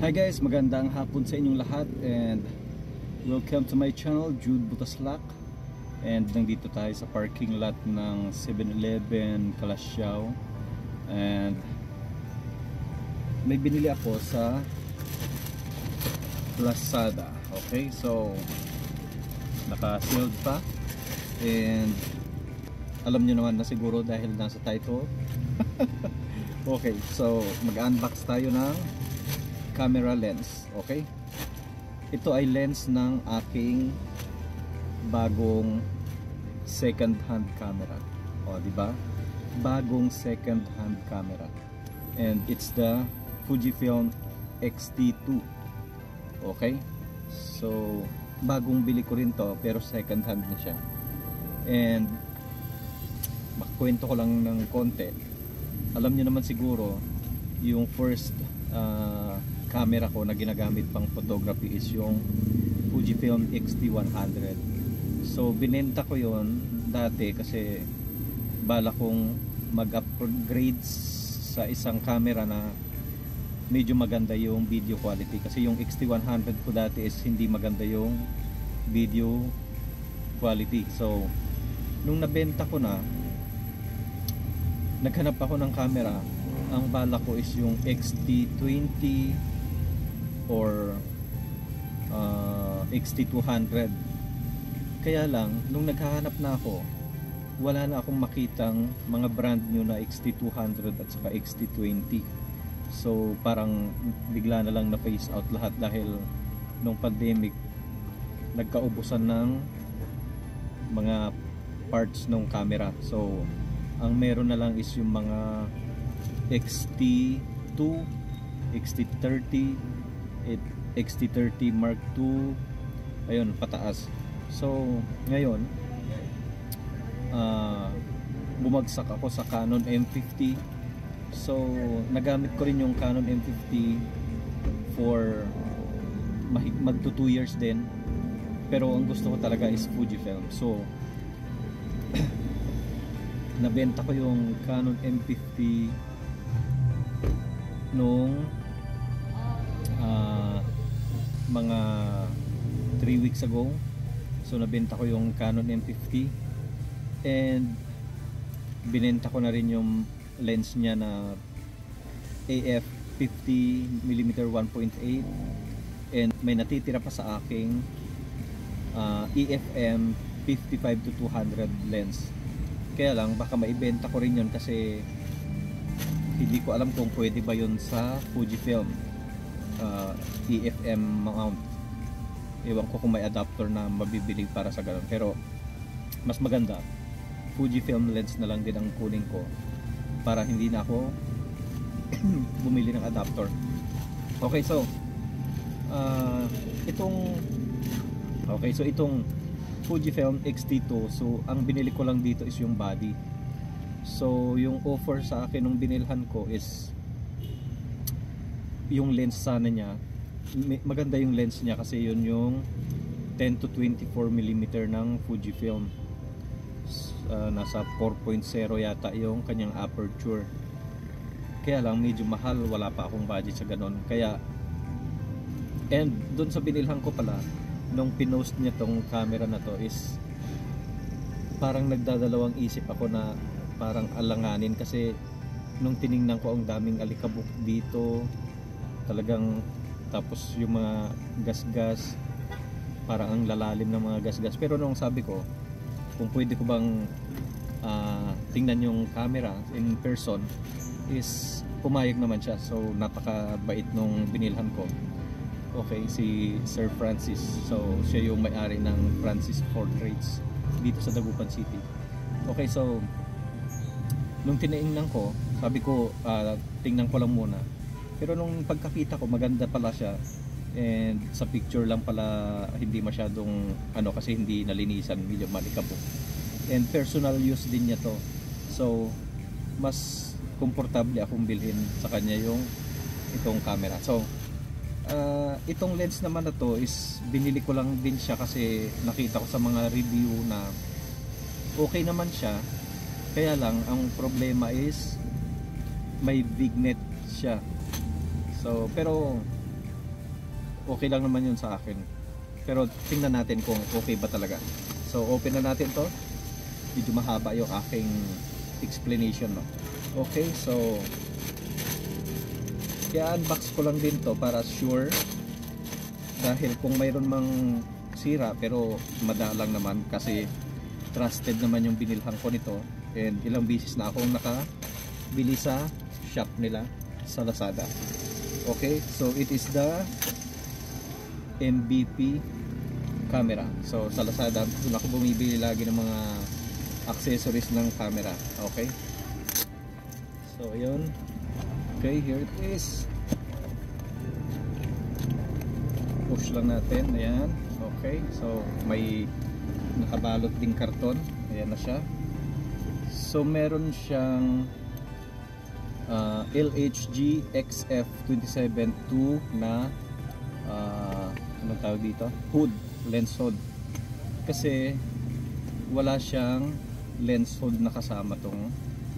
Hi guys, magandang hapon sa inyong lahat and welcome to my channel, Jude Butaslak. And nandito tayo sa parking lot ng 7-Eleven Calasiao. And may binili ako sa Lazada. Okay, so naka-sealed pa. And alam nyo naman na siguro dahil nasa title. Okay, so mag-unbox tayo ng camera lens. Okay, ito ay lens ng aking bagong second hand camera. O, di ba? Bagong second hand camera. And it's the Fujifilm X-T2. Okay? So, bagong bili ko rin to, pero second hand na siya. And makakwento ko lang ng konti. Alam niyo naman siguro, yung first camera ko na ginagamit pang photography is yung Fujifilm X-T100. So binenta ko yon dati kasi bala kong mag-upgrade sa isang camera na medyo maganda yung video quality, kasi yung X-T100 ko dati is hindi maganda yung video quality. So nung nabenta ko na, naghanap ako ng camera. Ang bala ko is yung X-T20 or X-T200. Kaya lang, nung naghahanap na ako, wala na akong makitang mga brand new na X-T200 at saka X-T20. So parang bigla na lang na phase out lahat dahil nung pandemic nagkaubusan ng mga parts ng camera. So ang meron na lang is yung mga X-T2, X-T30, X-T30 Mark II, ayun, pataas. So ngayon bumagsak ako sa Canon M50. So nagamit ko rin yung Canon M50 for magto 2 years din, pero ang gusto ko talaga is Fujifilm. So nabenta ko yung Canon M50 nung mga 3 weeks ago. So nabenta ko yung Canon M50 and binenta ko na rin yung lens niya na AF 50mm 1.8, and may natitira pa sa aking EFM 55-200 lens. Kaya lang baka maibenta ko rin yun kasi hindi ko alam kung pwede ba yun sa Fujifilm EFM mount. Ewan ko kung may adapter na mabibili para sa ganun, pero mas maganda Fujifilm lens na lang din ang kunin ko para hindi na ako bumili ng adapter. Okay, so itong Fujifilm X-T2, so ang binili ko lang dito is yung body. So yung offer sa akin nung binilhan ko is yung lens sana niya. Maganda yung lens niya kasi yun yung 10-24mm ng Fujifilm. Nasa 4.0 yata yung kanyang aperture. Kaya lang medyo mahal, wala pa akong budget sa ganon. Kaya, and dun sa binilhan ko pala, nung pinost niya tong camera na to is parang nagdadalawang isip ako na parang alanganin, kasi nung tiningnan ko ang daming alikabok dito talagang, tapos yung mga gasgas, parang ang lalalim ng mga gasgas. Pero nung sabi ko kung pwede ko bang tingnan yung camera in person, is pumayag naman siya. So napakabait nung binilhan ko. Okay, si Sir Francis. So siya yung may-ari ng Francis Portraits dito sa Dagupan City. Okay, so nung tinaingnan ko, sabi ko tingnan ko lang muna. Pero nung pagkakita ko, maganda pala siya, and sa picture lang pala hindi masyadong kasi hindi nalinisan, medyo malikabok, and personal use din niya to. So mas komportable akong bilhin sa kanya yung itong camera. So itong lens naman na to is binili ko lang din siya kasi nakita ko sa mga review na okay naman siya. Kaya lang ang problema is may vignette siya. So pero okay lang naman yun sa akin. Pero tingnan natin kung okay ba talaga. So open na natin to. Medyo mahaba yung aking explanation, no? Okay, so kaya unbox ko lang din to para sure, dahil kung mayroon mang sira, pero madalang naman kasi trusted naman yung binilhan ko nito, and ilang beses na akong nakabili sa shop nila sa Lazada. Okay, so it is the MVP camera. So sa Lazada doon ako bumibili lagi ng mga accessories ng camera. Okay, so yun. Okay, here it is. Push lang natin. Ayan. Okay, so may nakabalot ding karton. Ayan na siya. So meron siyang LHG XF272 na anong tawag dito? Hood, lens hood. Kasi wala siyang lens hood na kasama tong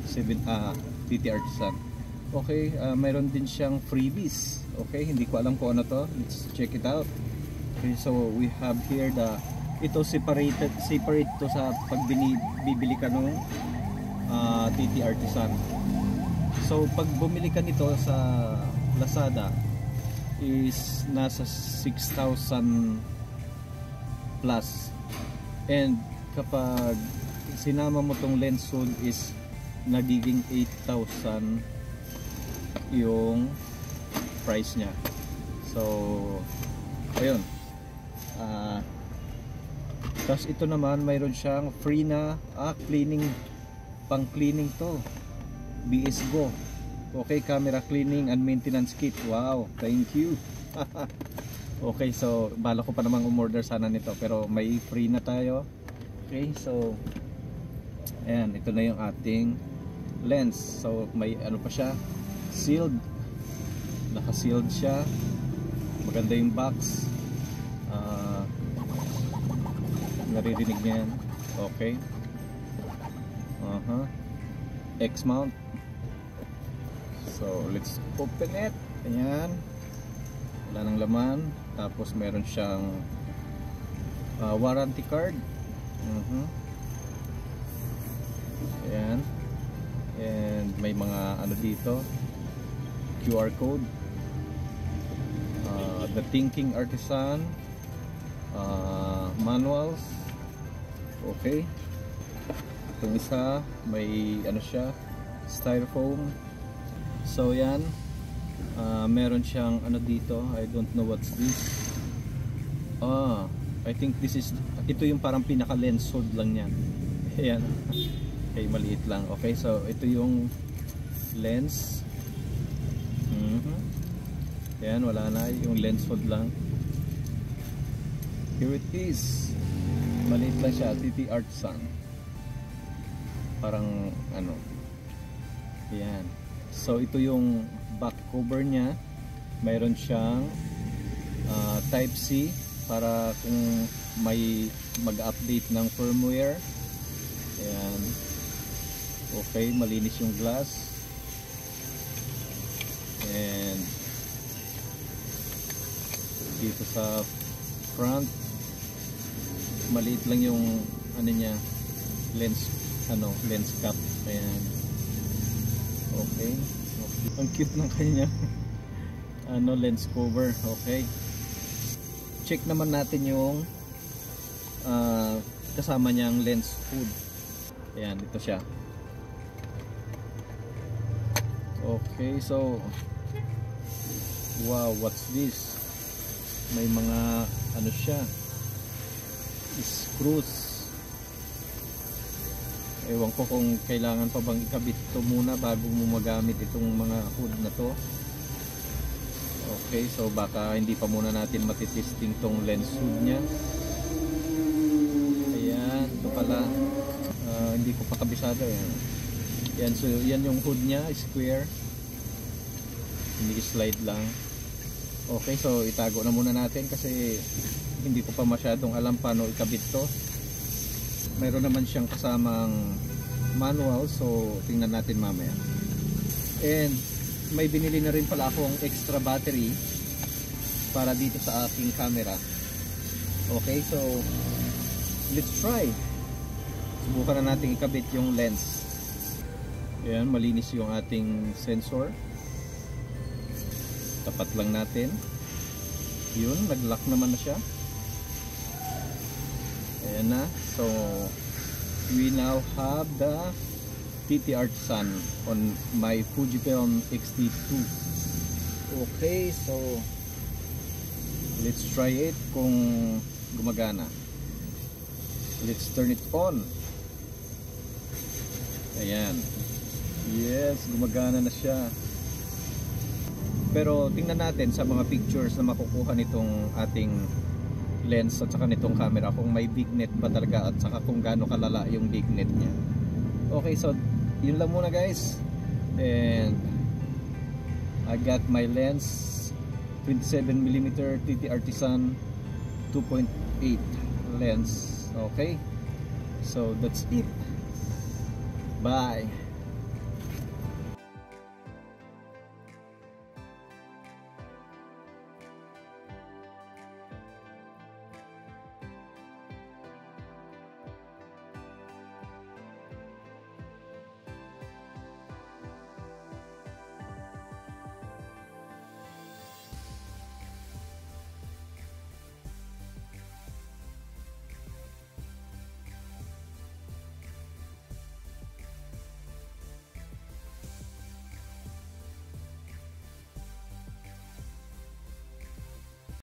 TT Artisan. Okay, mayroon din siyang freebies. Okay, hindi ko alam kung ano to. Let's check it out. Okay, so we have here ito separate to sa pag bibili ka ng TT Artisan. So pag bumili ka nito sa Lazada is nasa 6,000 plus, and kapag sinama mo tong lens hood is nagiging 8,000 yung price niya. So ayun, tapos ito naman mayroon siyang free na cleaning, pang cleaning to, BS Go. Okay, camera cleaning and maintenance kit. Wow, thank you. Okay, so bala ko pa namang umorder sana nito, pero may free na tayo. Okay, so ayan, ito na yung ating lens. So may ano pa siya, sealed, naka-sealed siya, maganda yung box. Naririnig niya yan. Okay, X mount. So let's open it. Ayan, wala nang laman. Tapos meron siyang warranty card. Ayan, and may mga ano dito, QR code, the Thinking Artisan, manuals. Okay, itong isa may ano siya, styrofoam. So yan, meron siyang ano dito, I don't know what's this. I think ito yung parang pinaka lens hood lang niya. Ayan. Okay, maliit lang. Okay, so ito yung lens. Ayan, wala na, yung lens hood lang. Here it is. Maliit lang siya, TT Artisan. Parang ano. Ayan. So ito yung back cover niya. Mayroon siyang type C para kung may mag-update ng firmware. Ayan. Okay, malinis yung glass. And dito sa front, maliit lang yung ano niya, lens cap. Ayan. Okay. Ang cute ng kanya lens cover. Okay, check naman natin yung kasama niyang lens hood. Ayan, ito siya. Okay, so wow, what's this? May mga ano siya, screws. Ewan ko kung kailangan pa bang ikabit ito muna bago mo magamit itong mga hood na to. Okay, so baka hindi pa muna natin matitesting tong lens hood nya. Ayan, ito pala, hindi ko pa kabisado. Yan, so yan yung hood nya, square, hindi slide lang. Okay, so itago na muna natin kasi hindi ko pa masyadong alam paano ikabit to. Mayroon naman siyang kasamang manual, so tingnan natin mamaya. And may binili na rin pala akong extra battery para dito sa aking camera. Okay, so let's try. Subukan na natin ikabit yung lens. Ayan, malinis yung ating sensor. Tapat lang natin. Yun, nag-lock naman na siya. Ayan na. So we now have the TT Artisan on my Fujifilm X-T2. Okay, so let's try it kung gumagana. Let's turn it on. Ayan. Yes, gumagana na siya. Pero tingnan natin sa mga pictures na makukuha nitong ating lens at saka nitong camera kung may bignet ba talaga at saka kung gaano kalala yung bignet niya. Okay, so yun lang muna guys. And I got my lens 27mm TT Artisan 2.8 lens. Okay, so that's it. Bye.